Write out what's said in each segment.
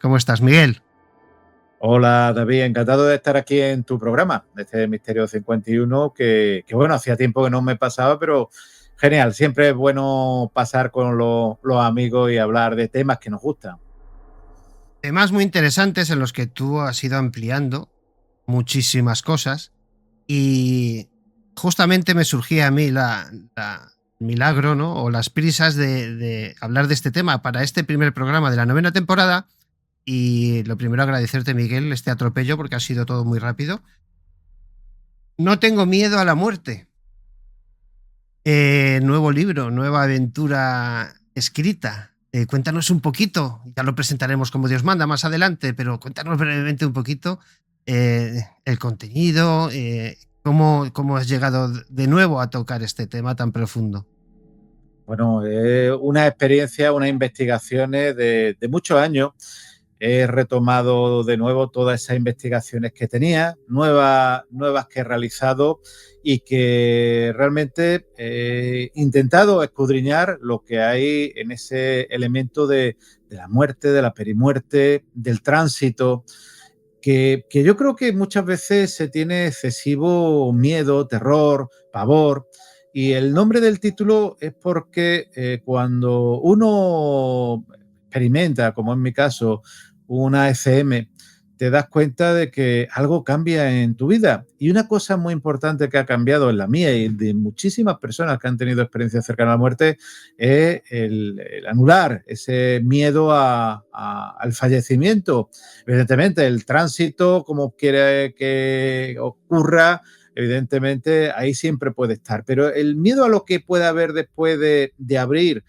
¿Cómo estás, Miguel? Hola David, encantado de estar aquí en tu programa, este Misterio 51, que bueno, hacía tiempo que no me pasaba, pero genial, siempre es bueno pasar con los amigos y hablar de temas que nos gustan. Temas muy interesantes en los que tú has ido ampliando muchísimas cosas y justamente me surgía a mí el milagro, ¿no? O las prisas de hablar de este tema para este primer programa de la novena temporada. Y lo primero, agradecerte, Miguel, este atropello porque ha sido todo muy rápido. No tengo miedo a la muerte. Nuevo libro, nueva aventura escrita. Cuéntanos un poquito, ya lo presentaremos como Dios manda más adelante, pero cuéntanos brevemente un poquito el contenido, cómo has llegado de nuevo a tocar este tema tan profundo. Bueno, una experiencia, unas investigaciones de muchos años. He retomado de nuevo todas esas investigaciones que tenía, nuevas que he realizado y que realmente he intentado escudriñar lo que hay en ese elemento de la muerte, de la perimuerte, del tránsito, que yo creo que muchas veces se tiene excesivo miedo, terror, pavor. Y el nombre del título es porque cuando uno experimenta, como en mi caso, una ECM, te das cuenta de que algo cambia en tu vida. Y una cosa muy importante que ha cambiado en la mía y de muchísimas personas que han tenido experiencias cercanas a la muerte es el anular ese miedo al fallecimiento. Evidentemente, el tránsito, como quiere que ocurra, evidentemente ahí siempre puede estar. Pero el miedo a lo que pueda haber después de abrir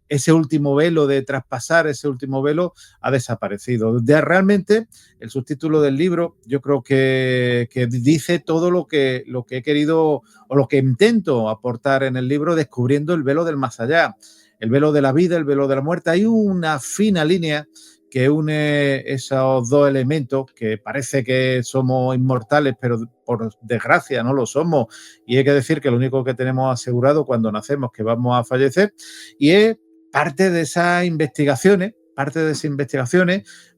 ese último velo, de traspasar ese último velo, ha desaparecido. Realmente, el subtítulo del libro, yo creo que dice todo lo que he querido o lo que intento aportar en el libro, descubriendo el velo del más allá, el velo de la vida, el velo de la muerte. Hay una fina línea que une esos dos elementos que parece que somos inmortales, pero por desgracia no lo somos. Y hay que decir que lo único que tenemos asegurado cuando nacemos es que vamos a fallecer. Y es parte de esas investigaciones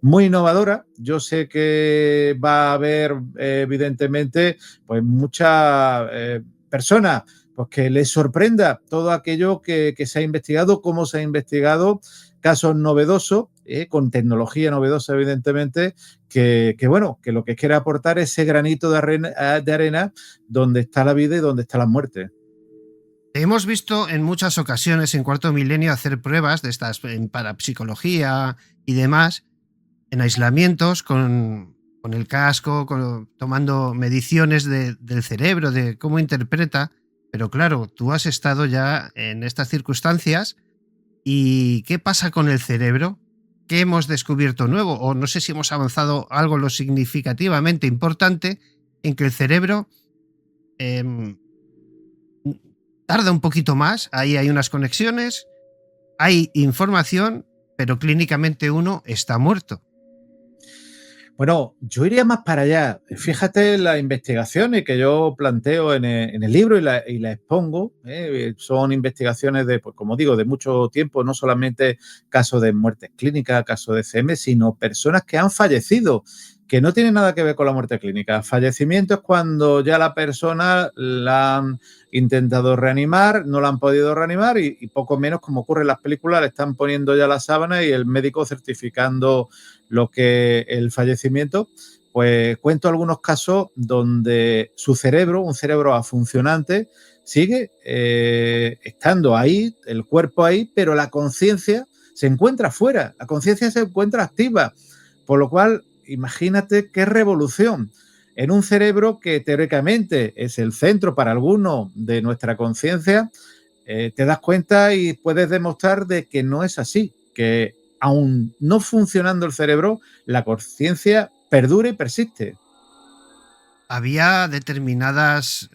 muy innovadoras. Yo sé que va a haber, evidentemente, pues muchas personas pues que les sorprenda todo aquello que se ha investigado, cómo se ha investigado, casos novedosos, con tecnología novedosa, evidentemente, bueno, que lo que quiere aportar es ese granito de arena donde está la vida y donde está la muerte. Hemos visto en muchas ocasiones en Cuarto Milenio hacer pruebas de estas en parapsicología y demás, en aislamientos con el casco, tomando mediciones del cerebro, de cómo interpreta. Pero claro, tú has estado ya en estas circunstancias y ¿qué pasa con el cerebro? ¿Qué hemos descubierto nuevo? O no sé si hemos avanzado algo lo significativamente importante en que el cerebro eh, tarda un poquito más, ahí hay unas conexiones, hay información, pero clínicamente uno está muerto. Bueno, yo iría más para allá. Fíjate las investigaciones que yo planteo en el libro y la expongo. Son investigaciones de, pues, como digo, de mucho tiempo, no solamente casos de muertes clínicas, casos de CM, sino personas que han fallecido, que no tienen nada que ver con la muerte clínica. Fallecimiento es cuando ya la persona la han intentado reanimar, no la han podido reanimar y poco menos, como ocurre en las películas, le están poniendo ya la sábana y el médico certificando lo que el fallecimiento. Pues cuento algunos casos donde su cerebro, un cerebro afuncionante, sigue estando ahí, el cuerpo ahí, pero la conciencia se encuentra fuera, la conciencia se encuentra activa, por lo cual imagínate qué revolución en un cerebro que teóricamente es el centro para algunos de nuestra conciencia. Te das cuenta y puedes demostrar de que no es así, que aún no funcionando el cerebro, la conciencia perdura y persiste. Había determinadas...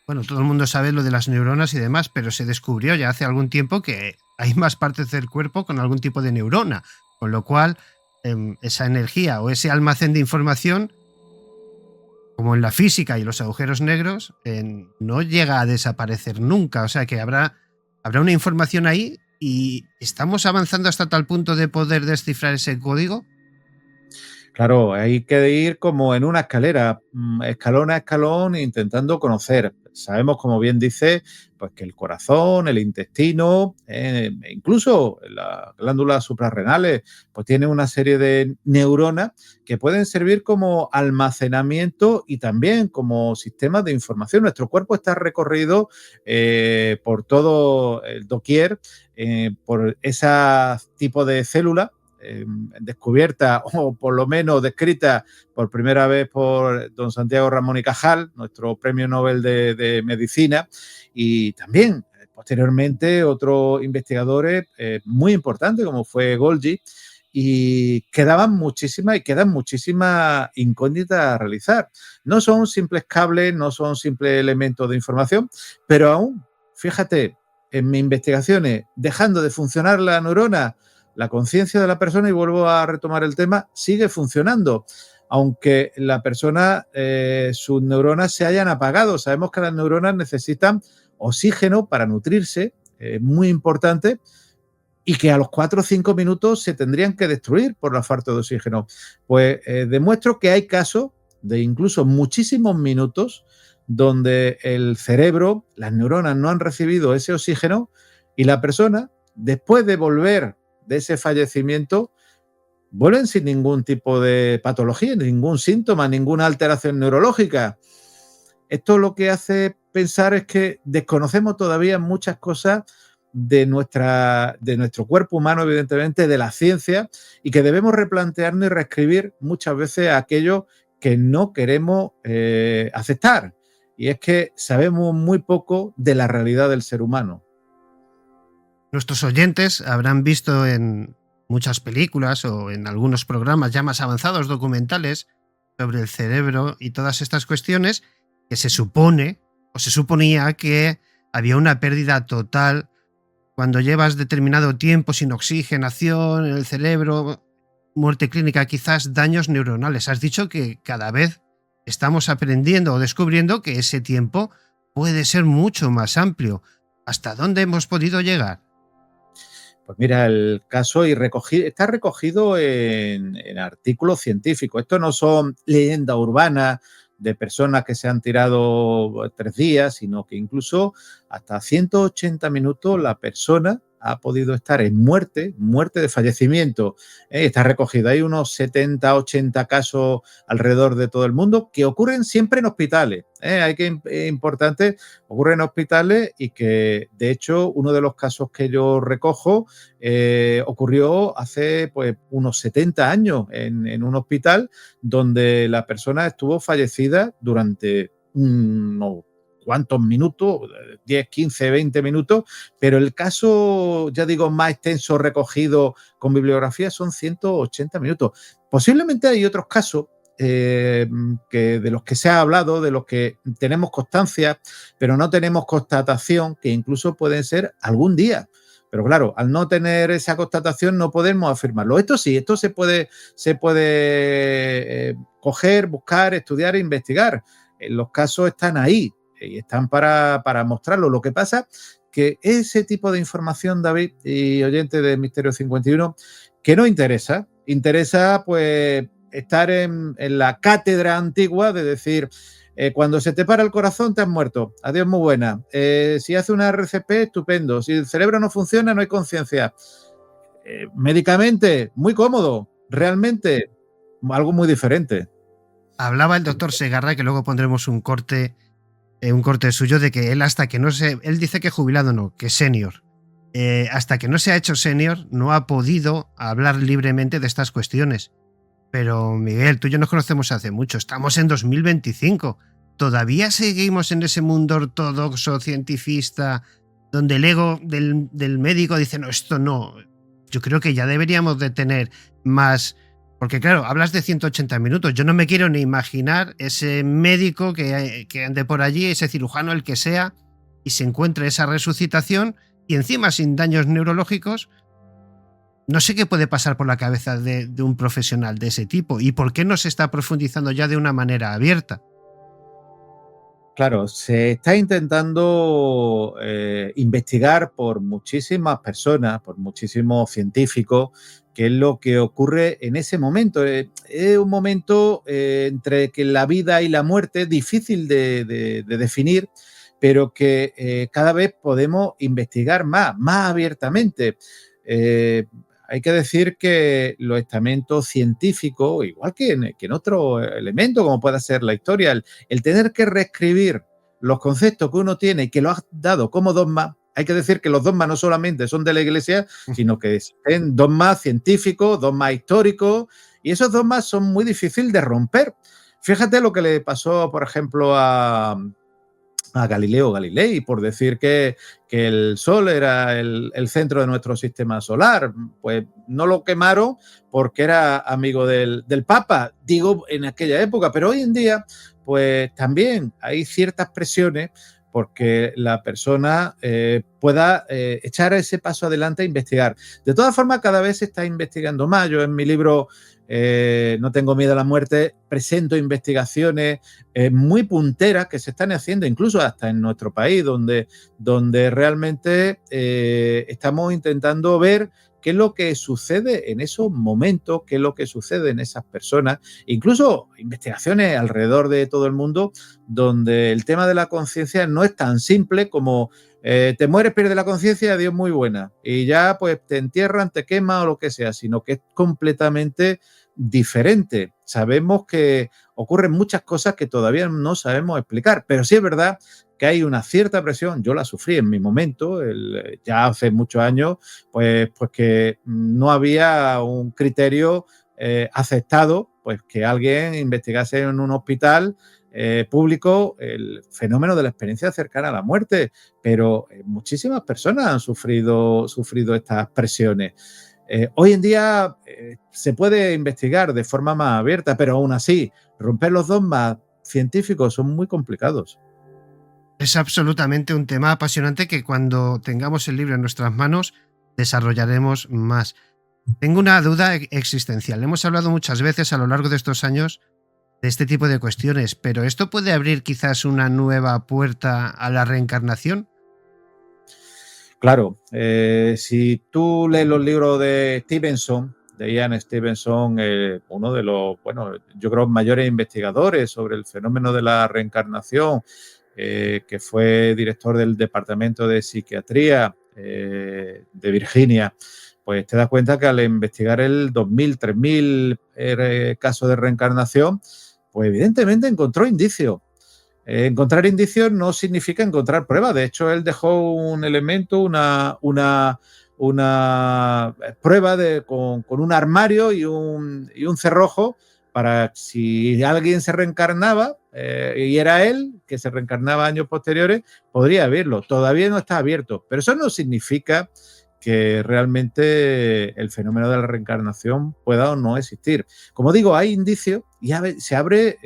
bueno, todo el mundo sabe lo de las neuronas y demás, pero se descubrió ya hace algún tiempo que hay más partes del cuerpo con algún tipo de neurona, con lo cual esa energía o ese almacén de información, como en la física y los agujeros negros, no llega a desaparecer nunca. O sea que habrá una información ahí ¿Y estamos avanzando hasta tal punto de poder descifrar ese código? Claro, hay que ir como en una escalera, escalón a escalón, intentando conocer. Sabemos, como bien dice, pues que el corazón, el intestino, e incluso las glándulas suprarrenales, pues tienen una serie de neuronas que pueden servir como almacenamiento y también como sistemas de información. Nuestro cuerpo está recorrido por todo el doquier, por ese tipo de células descubierta o por lo menos descrita por primera vez por don Santiago Ramón y Cajal, nuestro premio Nobel de Medicina, y también posteriormente otros investigadores muy importantes como fue Golgi, y quedan muchísimas incógnitas a realizar. No son simples cables, no son simples elementos de información, pero aún, fíjate, en mis investigaciones, dejando de funcionar la neurona, la conciencia de la persona, y vuelvo a retomar el tema, sigue funcionando, aunque la persona, sus neuronas se hayan apagado. Sabemos que las neuronas necesitan oxígeno para nutrirse, muy importante, y que a los 4 o 5 minutos se tendrían que destruir por la falta de oxígeno. Pues demuestro que hay casos de incluso muchísimos minutos donde el cerebro, las neuronas no han recibido ese oxígeno y la persona, después de volver de ese fallecimiento, vuelven sin ningún tipo de patología, ningún síntoma, ninguna alteración neurológica. Esto lo que hace pensar es que desconocemos todavía muchas cosas de nuestro cuerpo humano, evidentemente, de la ciencia, y que debemos replantearnos y reescribir muchas veces aquello que no queremos aceptar. Y es que sabemos muy poco de la realidad del ser humano. Nuestros oyentes habrán visto en muchas películas o en algunos programas ya más avanzados documentales sobre el cerebro y todas estas cuestiones, que se supone o se suponía que había una pérdida total cuando llevas determinado tiempo sin oxigenación en el cerebro, muerte clínica, quizás daños neuronales. Has dicho que cada vez estamos aprendiendo o descubriendo que ese tiempo puede ser mucho más amplio. ¿Hasta dónde hemos podido llegar? Pues mira, el caso está recogido en artículos científicos. Estos no son leyendas urbanas de personas que se han tirado 3 días, sino que incluso hasta 180 minutos la persona ha podido estar en muerte de fallecimiento. Está recogido. Hay unos 70, 80 casos alrededor de todo el mundo que ocurren siempre en hospitales. Importante, ocurren en hospitales, y que de hecho uno de los casos que yo recojo ocurrió hace pues unos 70 años en un hospital donde la persona estuvo fallecida durante unos cuantos minutos, 10, 15, 20 minutos, pero el caso, ya digo, más extenso recogido con bibliografía son 180 minutos. Posiblemente hay otros casos de los que se ha hablado, de los que tenemos constancia, pero no tenemos constatación, que incluso pueden ser algún día. Pero claro, al no tener esa constatación no podemos afirmarlo. Esto sí, esto se puede coger, buscar, estudiar e investigar. Los casos están ahí y están para mostrarlo. Lo que pasa que ese tipo de información, David y oyente de Misterio 51, que no interesa pues estar en la cátedra antigua de decir, cuando se te para el corazón te has muerto, adiós, muy buena. Si hace una RCP, estupendo. Si el cerebro no funciona, no hay conciencia. Médicamente, muy cómodo. Realmente, algo muy diferente. Hablaba el doctor Segarra, que luego pondremos un corte suyo, de que él hasta que no se... Él dice que jubilado no, que senior. Hasta que no se ha hecho senior, no ha podido hablar libremente de estas cuestiones. Pero Miguel, tú y yo nos conocemos hace mucho, estamos en 2025. ¿Todavía seguimos en ese mundo ortodoxo, cientifista, donde el ego del médico dice, no, esto no? Yo creo que ya deberíamos de tener más... Porque claro, hablas de 180 minutos. Yo no me quiero ni imaginar ese médico que ande por allí, ese cirujano, el que sea, y se encuentre esa resucitación y encima sin daños neurológicos. No sé qué puede pasar por la cabeza de un profesional de ese tipo y por qué no se está profundizando ya de una manera abierta. Claro, se está intentando investigar por muchísimas personas, por muchísimos científicos, qué es lo que ocurre en ese momento. Es un momento entre que la vida y la muerte, difícil de definir, pero que cada vez podemos investigar más abiertamente. Eh, Hay que decir que los estamentos científicos, igual que en otro elemento, como pueda ser la historia, el tener que reescribir los conceptos que uno tiene y que lo has dado como dogma, hay que decir que los dogmas no solamente son de la Iglesia, sino que existen dogmas científicos, dogmas históricos, y esos dogmas son muy difíciles de romper. Fíjate lo que le pasó, por ejemplo, a Galileo Galilei, por decir que el Sol era el centro de nuestro sistema solar. Pues no lo quemaron porque era amigo del Papa, digo, en aquella época, pero hoy en día, pues también hay ciertas presiones porque la persona pueda echar ese paso adelante e investigar. De todas formas, cada vez se está investigando más. Yo en mi libro No tengo miedo a la muerte presento investigaciones muy punteras que se están haciendo incluso hasta en nuestro país, donde realmente estamos intentando ver qué es lo que sucede en esos momentos, qué es lo que sucede en esas personas, incluso investigaciones alrededor de todo el mundo, donde el tema de la conciencia no es tan simple como te mueres, pierdes la conciencia, adiós, muy buena, y ya pues te entierran, te queman o lo que sea, sino que es completamente diferente. Sabemos que ocurren muchas cosas que todavía no sabemos explicar, pero sí es verdad que hay una cierta presión. Yo la sufrí en mi momento, ya hace muchos años, pues que no había un criterio aceptado, pues que alguien investigase en un hospital público el fenómeno de la experiencia cercana a la muerte, pero muchísimas personas han sufrido estas presiones. Hoy en día se puede investigar de forma más abierta, pero aún así, romper los dogmas científicos son muy complicados. Es absolutamente un tema apasionante que cuando tengamos el libro en nuestras manos desarrollaremos más. Tengo una duda existencial. Hemos hablado muchas veces a lo largo de estos años de este tipo de cuestiones, pero ¿esto puede abrir quizás una nueva puerta a la reencarnación? Claro, si tú lees los libros de Stevenson, de Ian Stevenson, uno de los, bueno, yo creo, mayores investigadores sobre el fenómeno de la reencarnación, que fue director del Departamento de Psiquiatría de Virginia, pues te das cuenta que al investigar el 2000, 3000 casos de reencarnación, pues evidentemente encontró indicios. Encontrar indicios no significa encontrar pruebas. De hecho, él dejó un elemento, una prueba con un armario y un cerrojo para si alguien se reencarnaba y era él, que se reencarnaba años posteriores, podría verlo. Todavía no está abierto, pero eso no significa que realmente el fenómeno de la reencarnación pueda o no existir. Como digo, hay indicios y se abre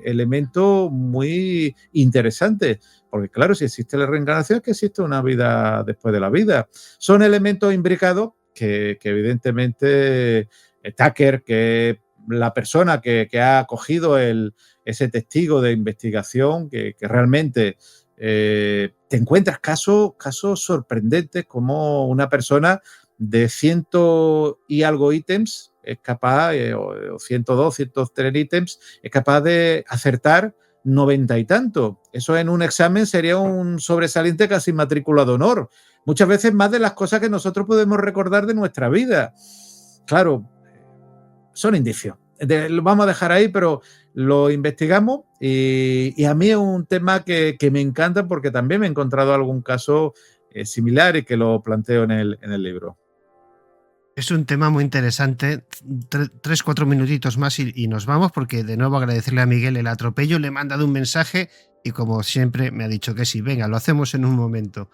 elementos muy interesantes, porque claro, si existe la reencarnación es que existe una vida después de la vida. Son elementos imbricados que evidentemente Tucker, que la persona que ha acogido ese testigo de investigación, que realmente te encuentras casos sorprendentes como una persona de 100 y algo ítems es capaz, o 102, 103 ítems, es capaz de acertar 90 y tanto. Eso en un examen sería un sobresaliente casi matrícula de honor. Muchas veces más de las cosas que nosotros podemos recordar de nuestra vida. Claro, son indicios. Lo vamos a dejar ahí, pero lo investigamos y a mí es un tema que me encanta porque también me he encontrado algún caso similar y que lo planteo en el libro. Es un tema muy interesante. 3-4 minutitos más y nos vamos, porque de nuevo agradecerle a Miguel el atropello. Le he mandado un mensaje y como siempre me ha dicho que sí. Venga, lo hacemos en un momento.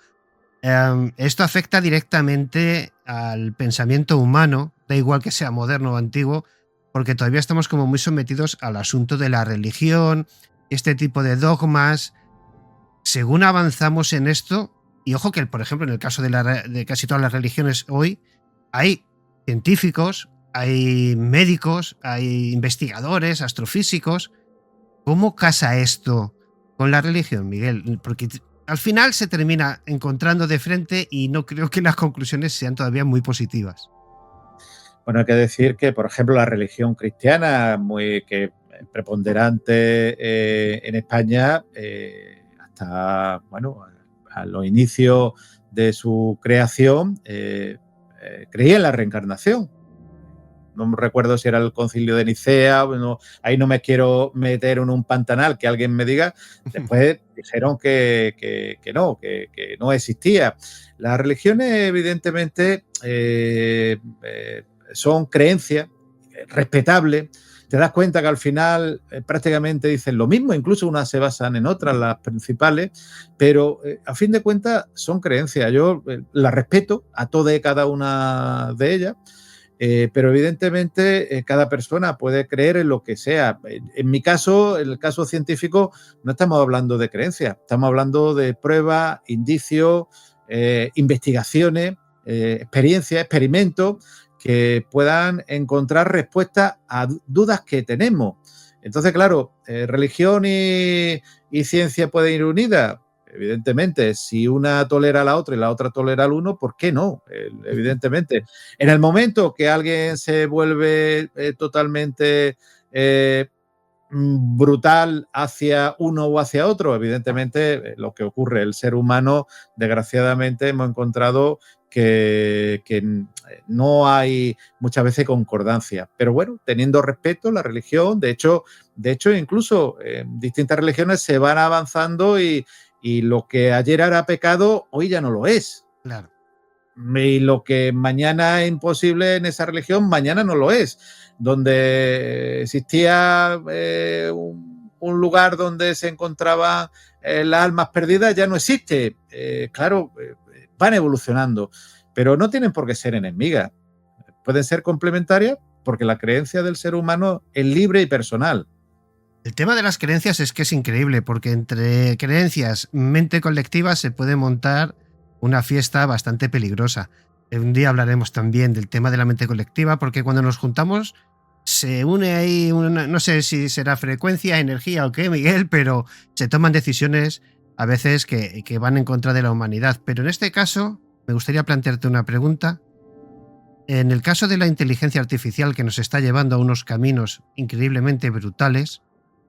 Esto afecta directamente al pensamiento humano, da igual que sea moderno o antiguo, porque todavía estamos como muy sometidos al asunto de la religión, este tipo de dogmas. Según avanzamos en esto, y ojo que, por ejemplo, en el caso de casi todas las religiones hoy, hay científicos, hay médicos, hay investigadores, astrofísicos. ¿Cómo casa esto con la religión, Miguel? Porque al final se termina encontrando de frente y no creo que las conclusiones sean todavía muy positivas. Bueno, hay que decir que, por ejemplo, la religión cristiana, muy preponderante en España, hasta, bueno, a los inicios de su creación, creía en la reencarnación. No me recuerdo si era el Concilio de Nicea, bueno, ahí no me quiero meter en un pantanal, que alguien me diga. Después dijeron que no existía. Las religiones, evidentemente, son creencias respetables. Te das cuenta que al final prácticamente dicen lo mismo, incluso unas se basan en otras, las principales, pero a fin de cuentas son creencias. Yo las respeto a todas y cada una de ellas. Pero evidentemente cada persona puede creer en lo que sea. En mi caso, en el caso científico, no estamos hablando de creencias, estamos hablando de pruebas, indicios, investigaciones, experiencias, experimentos que puedan encontrar respuestas a dudas que tenemos. Entonces, claro, religión y ciencia pueden ir unidas. Evidentemente, si una tolera a la otra y la otra tolera al uno, ¿por qué no? Evidentemente. En el momento que alguien se vuelve totalmente brutal hacia uno o hacia otro, evidentemente lo que ocurre, el ser humano, desgraciadamente, hemos encontrado que no hay muchas veces concordancia. Pero bueno, teniendo respeto, la religión, de hecho incluso distintas religiones se van avanzando y lo que ayer era pecado, hoy ya no lo es. Claro. Y lo que mañana es imposible en esa religión, mañana no lo es. Donde existía un lugar donde se encontraban las almas perdidas, ya no existe. Claro, van evolucionando, pero no tienen por qué ser enemigas. Pueden ser complementarias porque la creencia del ser humano es libre y personal. El tema de las creencias es que es increíble, porque entre creencias, mente colectiva, se puede montar una fiesta bastante peligrosa. Un día hablaremos también del tema de la mente colectiva, porque cuando nos juntamos se une ahí, no sé si será frecuencia, energía o qué, Miguel, pero se toman decisiones a veces que van en contra de la humanidad. Pero en este caso, me gustaría plantearte una pregunta. En el caso de la inteligencia artificial, que nos está llevando a unos caminos increíblemente brutales,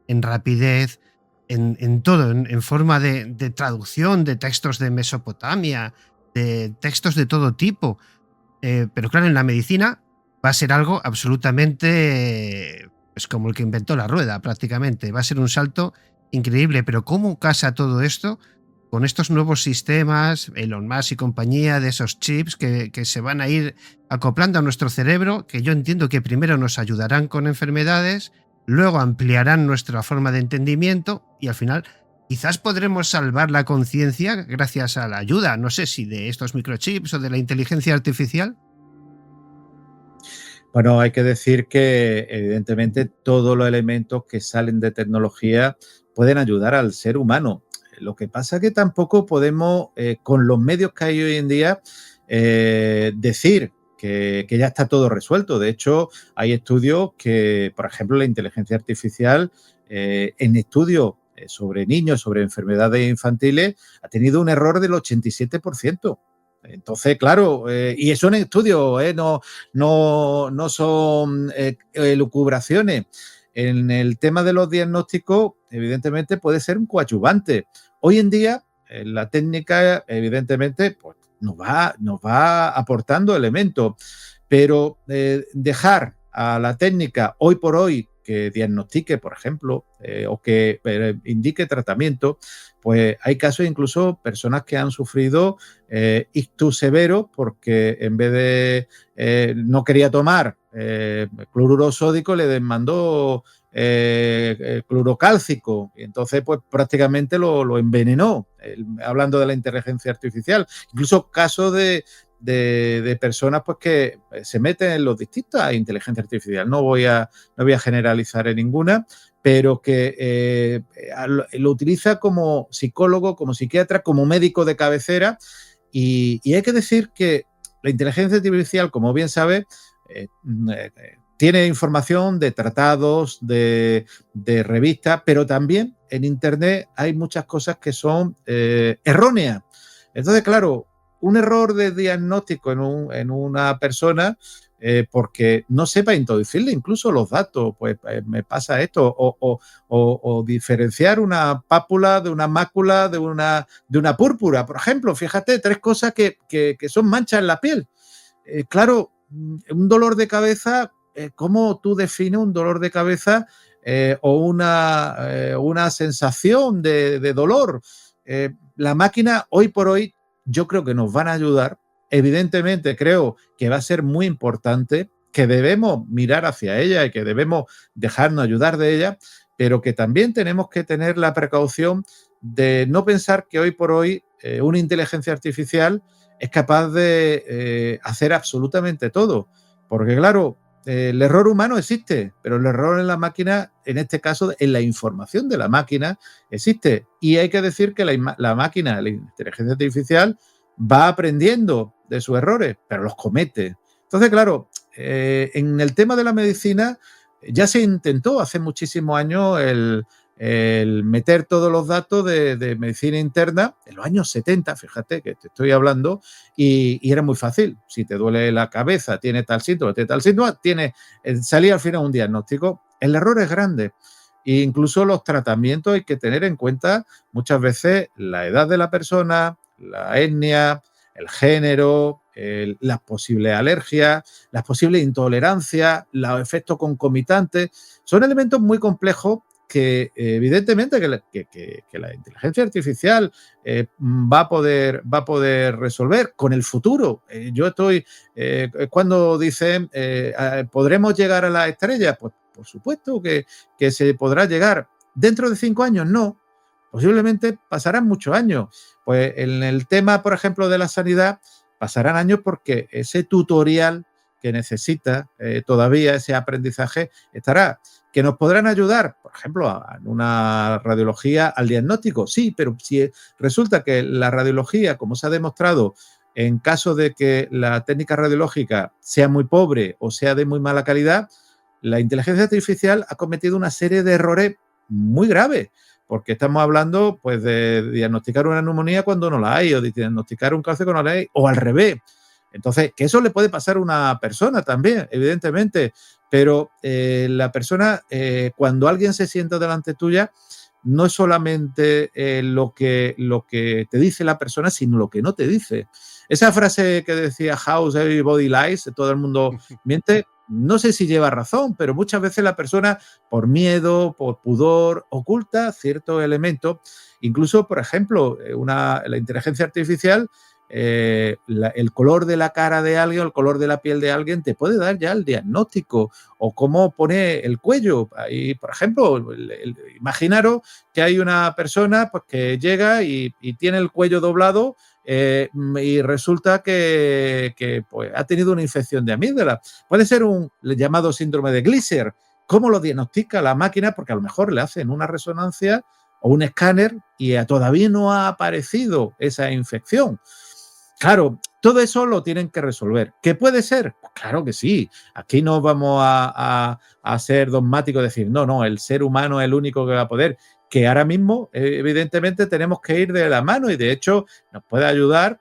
en rapidez, en todo, en forma de traducción de textos de Mesopotamia, de textos de todo tipo. Pero claro, en la medicina va a ser algo absolutamente pues como el que inventó la rueda, prácticamente. Va a ser un salto increíble, pero ¿cómo casa todo esto con estos nuevos sistemas, Elon Musk y compañía, de esos chips que se van a ir acoplando a nuestro cerebro, que yo entiendo que primero nos ayudarán con enfermedades, luego ampliarán nuestra forma de entendimiento y al final quizás podremos salvar la conciencia gracias a la ayuda, no sé si de estos microchips o de la inteligencia artificial? Bueno, hay que decir que evidentemente todos los elementos que salen de tecnología pueden ayudar al ser humano. Lo que pasa es que tampoco podemos, con los medios que hay hoy en día, decir que ya está todo resuelto. De hecho, hay estudios que, por ejemplo, la inteligencia artificial, en estudios sobre niños, sobre enfermedades infantiles, ha tenido un error del 87%. Entonces, claro, y son estudios, no son elucubraciones. En el tema de los diagnósticos, evidentemente puede ser un coadyuvante. Hoy en día, la técnica, evidentemente, pues, nos va aportando elementos, pero dejar a la técnica hoy por hoy que diagnostique, por ejemplo, o que indique tratamiento, pues hay casos incluso personas que han sufrido ictus severos porque en vez de no quería tomar cloruro sódico, le demandó clorocálcico y entonces pues prácticamente lo envenenó, hablando de la inteligencia artificial. Incluso casos de personas pues que se meten en los distintas inteligencias artificiales. No voy a generalizar en ninguna, pero que lo utiliza como psicólogo, como psiquiatra, como médico de cabecera. Y hay que decir que la inteligencia artificial, como bien sabe, tiene información de tratados, de revistas, pero también en Internet hay muchas cosas que son erróneas. Entonces, claro, un error de diagnóstico en una persona, porque no sepa introducirle incluso los datos, pues me pasa esto, o diferenciar una pápula de una mácula de una púrpura, por ejemplo. Fíjate, 3 cosas que son manchas en la piel. Claro, un dolor de cabeza, ¿cómo tú defines un dolor de cabeza o una sensación de dolor? La máquina, hoy por hoy, yo creo que nos van a ayudar. Evidentemente, creo que va a ser muy importante, que debemos mirar hacia ella y que debemos dejarnos ayudar de ella, pero que también tenemos que tener la precaución de no pensar que hoy por hoy una inteligencia artificial es capaz de hacer absolutamente todo. Porque claro, el error humano existe, pero el error en la máquina, en este caso, en la información de la máquina, existe. Y hay que decir que la máquina, la inteligencia artificial, va aprendiendo de sus errores, pero los comete. Entonces, claro, en el tema de la medicina ya se intentó hace muchísimos años el meter todos los datos de medicina interna en los años 70, fíjate que te estoy hablando, y era muy fácil. Si te duele la cabeza, tiene tal síntoma, salía al final un diagnóstico. El error es grande. E incluso los tratamientos hay que tener en cuenta muchas veces la edad de la persona, la etnia, el género, las posibles alergias, las posibles intolerancias, los efectos concomitantes. Son elementos muy complejos que evidentemente que la inteligencia artificial va a poder resolver con el futuro. Yo estoy, cuando dicen, ¿podremos llegar a las estrellas? Pues por supuesto que se podrá llegar. ¿Dentro de 5 años? No. Posiblemente pasarán muchos años. Pues en el tema, por ejemplo, de la sanidad, pasarán años porque ese tutorial que necesita todavía, ese aprendizaje, estará. ¿Que nos podrán ayudar? Por ejemplo, en una radiología al diagnóstico. Sí, pero si resulta que la radiología, como se ha demostrado, en caso de que la técnica radiológica sea muy pobre o sea de muy mala calidad, la inteligencia artificial ha cometido una serie de errores muy graves, porque estamos hablando pues de diagnosticar una neumonía cuando no la hay, o de diagnosticar un cáncer cuando no la hay, o al revés. Entonces, que eso le puede pasar a una persona también, evidentemente, pero la persona, cuando alguien se sienta delante tuya, no es solamente lo que te dice la persona, sino lo que no te dice. Esa frase que decía House, everybody lies, todo el mundo miente, no sé si lleva razón, pero muchas veces la persona, por miedo, por pudor, oculta ciertos elementos. Incluso, por ejemplo, la inteligencia artificial, el color de la cara de alguien, el color de la piel de alguien te puede dar ya el diagnóstico, o cómo pone el cuello. Ahí, por ejemplo, imaginaros que hay una persona pues, que llega y tiene el cuello doblado, y resulta que pues, ha tenido una infección de amígdala. Puede ser un llamado síndrome de Gleiser. ¿Cómo lo diagnostica la máquina? Porque a lo mejor le hacen una resonancia o un escáner y todavía no ha aparecido esa infección. Claro, todo eso lo tienen que resolver. ¿Qué puede ser? Pues claro que sí. Aquí no vamos a ser dogmáticos y decir, no, el ser humano es el único que va a poder. Que ahora mismo, evidentemente, tenemos que ir de la mano y, de hecho, nos puede ayudar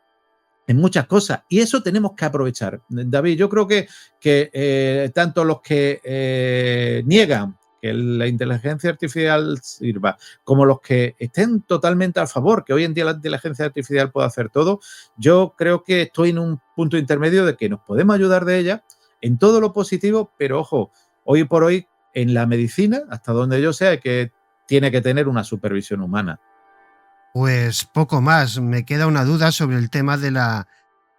en muchas cosas. Y eso tenemos que aprovechar. David, yo creo que tanto los que niegan que la inteligencia artificial sirva, como los que estén totalmente a favor, que hoy en día la inteligencia artificial puede hacer todo, yo creo que estoy en un punto intermedio de que nos podemos ayudar de ella en todo lo positivo, pero ojo, hoy por hoy en la medicina, hasta donde yo sé, que tiene que tener una supervisión humana. Pues poco más. Me queda una duda sobre el tema de la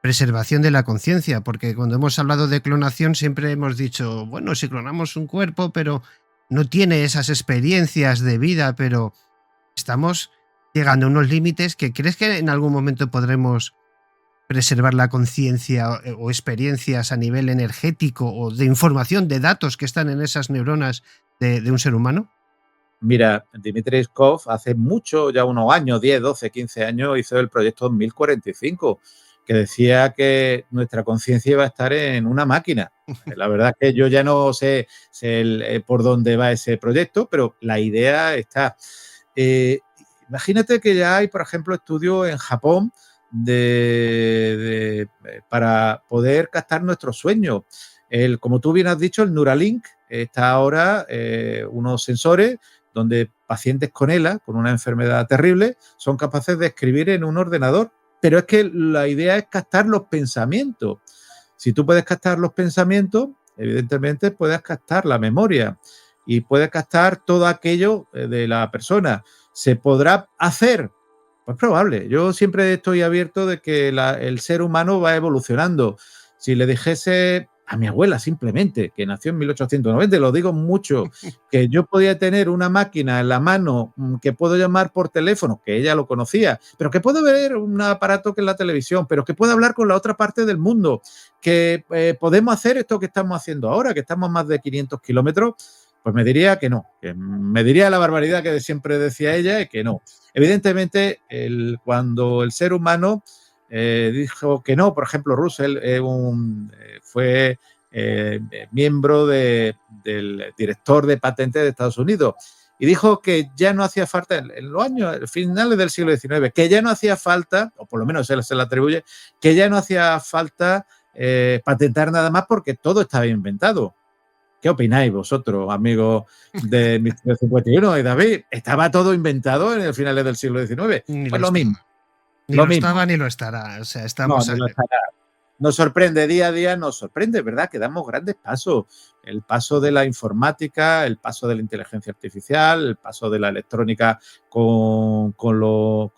preservación de la conciencia, porque cuando hemos hablado de clonación siempre hemos dicho, bueno, si clonamos un cuerpo, pero no tiene esas experiencias de vida, pero estamos llegando a unos límites que ¿crees que en algún momento podremos preservar la conciencia o experiencias a nivel energético o de información, de datos que están en esas neuronas de un ser humano? Mira, Dmitry Pskov hace mucho, ya unos años, 10, 12, 15 años, hizo el proyecto 2045, que decía que nuestra conciencia iba a estar en una máquina. La verdad es que yo ya no sé por dónde va ese proyecto, pero la idea está. Imagínate que ya hay, por ejemplo, estudios en Japón para poder captar nuestros sueños. Como tú bien has dicho, el Neuralink está ahora unos sensores donde pacientes con ELA, con una enfermedad terrible, son capaces de escribir en un ordenador. Pero es que la idea es captar los pensamientos. Si tú puedes captar los pensamientos, evidentemente puedes captar la memoria y puedes captar todo aquello de la persona. ¿Se podrá hacer? Pues probable. Yo siempre estoy abierto de que el ser humano va evolucionando. Si le dijese a mi abuela simplemente, que nació en 1890, lo digo mucho, que yo podía tener una máquina en la mano que puedo llamar por teléfono, que ella lo conocía, pero que puedo ver un aparato que es la televisión, pero que puedo hablar con la otra parte del mundo, que podemos hacer esto que estamos haciendo ahora, que estamos a más de 500 kilómetros, pues me diría que no, que me diría la barbaridad que siempre decía ella y que no. Evidentemente, cuando el ser humano dijo que no, por ejemplo, Russell fue miembro del director de patentes de Estados Unidos y dijo que ya no hacía falta, en los años finales del siglo XIX, que ya no hacía falta, o por lo menos se le atribuye, que ya no hacía falta patentar nada más porque todo estaba inventado. ¿Qué opináis vosotros, amigos de Misterio 51 y David? ¿Estaba todo inventado en el finales del siglo XIX? Pues lo mismo. Ni lo estaba ni lo estará. O sea, estamos no, ni lo estará. Nos sorprende día a día, nos sorprende, ¿verdad? Que damos grandes pasos. El paso de la informática, el paso de la inteligencia artificial, el paso de la electrónica con los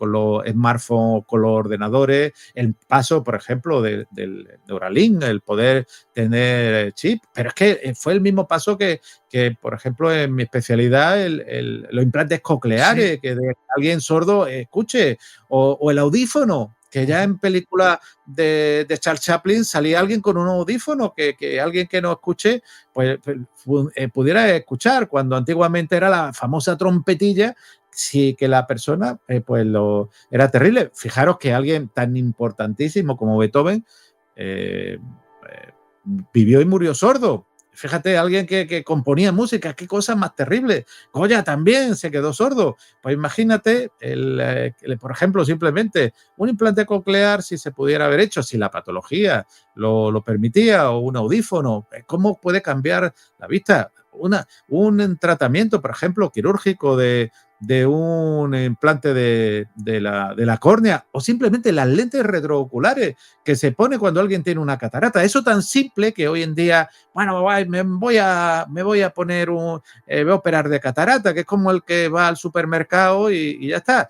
smartphones, con los ordenadores, el paso, por ejemplo, del Neuralink, el poder tener chip. Pero es que fue el mismo paso que por ejemplo, en mi especialidad, los implantes cocleares, sí, que alguien sordo escuche, o el audífono, que ya en películas de Charles Chaplin salía alguien con un audífono que alguien que no escuche pues pudiera escuchar, cuando antiguamente era la famosa trompetilla, sí, que la persona era terrible. Fijaros que alguien tan importantísimo como Beethoven vivió y murió sordo. Fíjate, alguien que componía música, qué cosa más terrible. Goya también se quedó sordo. Pues imagínate, por ejemplo, simplemente un implante coclear, si se pudiera haber hecho, si la patología lo permitía, o un audífono, ¿cómo puede cambiar la vista? Un tratamiento, por ejemplo, quirúrgico de un implante de la córnea, o simplemente las lentes retrooculares que se pone cuando alguien tiene una catarata. Eso tan simple que hoy en día, bueno, me voy a poner voy a operar de catarata, que es como el que va al supermercado y ya está.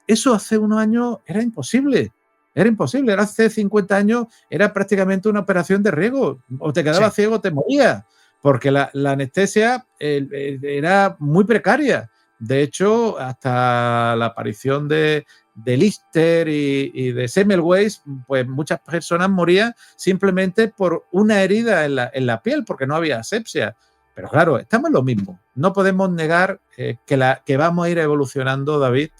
Eso hace unos años era imposible. Era imposible. Hace 50 años era prácticamente una operación de riesgo. O te quedabas ciego o te morías, porque la anestesia era muy precaria. De hecho, hasta la aparición de Lister y de Semmelweis, pues muchas personas morían simplemente por una herida en la piel, porque no había asepsia. Pero claro, estamos en lo mismo. No podemos negar que vamos a ir evolucionando, David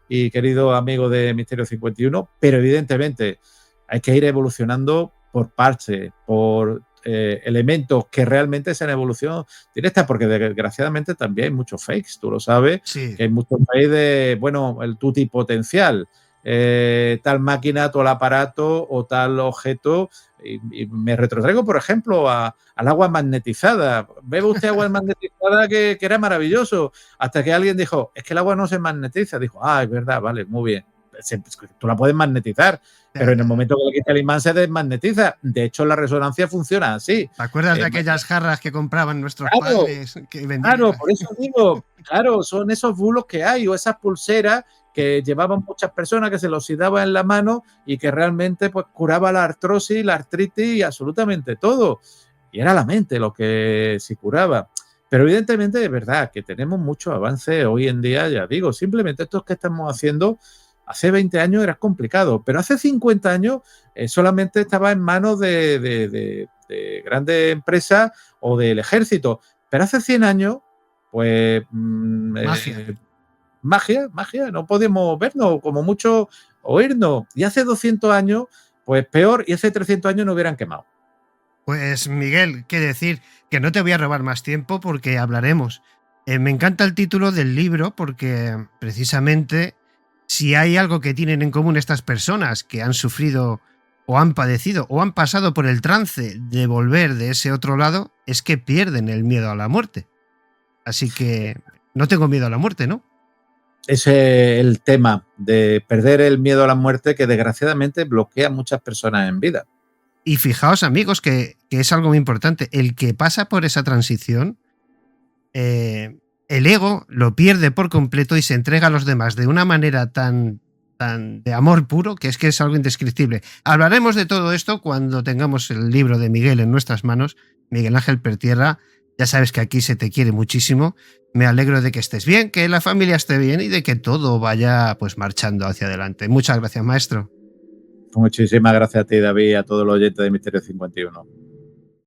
y querido amigo de Misterio 51, pero evidentemente hay que ir evolucionando por parches, por elementos que realmente sean evolución directa, porque desgraciadamente también hay muchos fakes, tú lo sabes, sí, que hay muchos fakes de, bueno, el tutti potencial, tal máquina, tal aparato o tal objeto, y me retrotraigo, por ejemplo, al agua magnetizada. Bebe usted agua magnetizada que era maravilloso, hasta que alguien dijo, es que el agua no se magnetiza. Dijo, es verdad, vale, muy bien. Tú la puedes magnetizar, pero en el momento que le quita el imán se desmagnetiza. De hecho, la resonancia funciona así. ¿Te acuerdas de aquellas jarras que compraban nuestros padres? Claro, por eso digo, claro, son esos bulos que hay, o esas pulseras que llevaban muchas personas, que se los oxidaba en la mano y que realmente pues curaba la artrosis, la artritis y absolutamente todo. Y era la mente lo que se curaba. Pero evidentemente es verdad que tenemos muchos avances hoy en día, ya digo, simplemente estos que estamos haciendo. Hace 20 años era complicado, pero hace 50 años solamente estaba en manos de grandes empresas o del ejército. Pero hace 100 años, pues magia, no podemos vernos, como mucho oírnos. Y hace 200 años, pues peor, y hace 300 años no hubieran quemado. Pues Miguel, qué decir, que no te voy a robar más tiempo porque hablaremos. Me encanta el título del libro porque precisamente si hay algo que tienen en común estas personas que han sufrido o han padecido o han pasado por el trance de volver de ese otro lado, es que pierden el miedo a la muerte. Así que no tengo miedo a la muerte, ¿no? Ese es el tema de perder el miedo a la muerte que desgraciadamente bloquea a muchas personas en vida. Y fijaos, amigos, que es algo muy importante. El que pasa por esa transición, el ego lo pierde por completo y se entrega a los demás de una manera tan de amor puro que es algo indescriptible. Hablaremos de todo esto cuando tengamos el libro de Miguel en nuestras manos. Miguel Ángel Pertierra, ya sabes que aquí se te quiere muchísimo. Me alegro de que estés bien, que la familia esté bien y de que todo vaya pues marchando hacia adelante. Muchas gracias, maestro. Muchísimas gracias a ti, David, y a todos los oyentes de Misterio 51.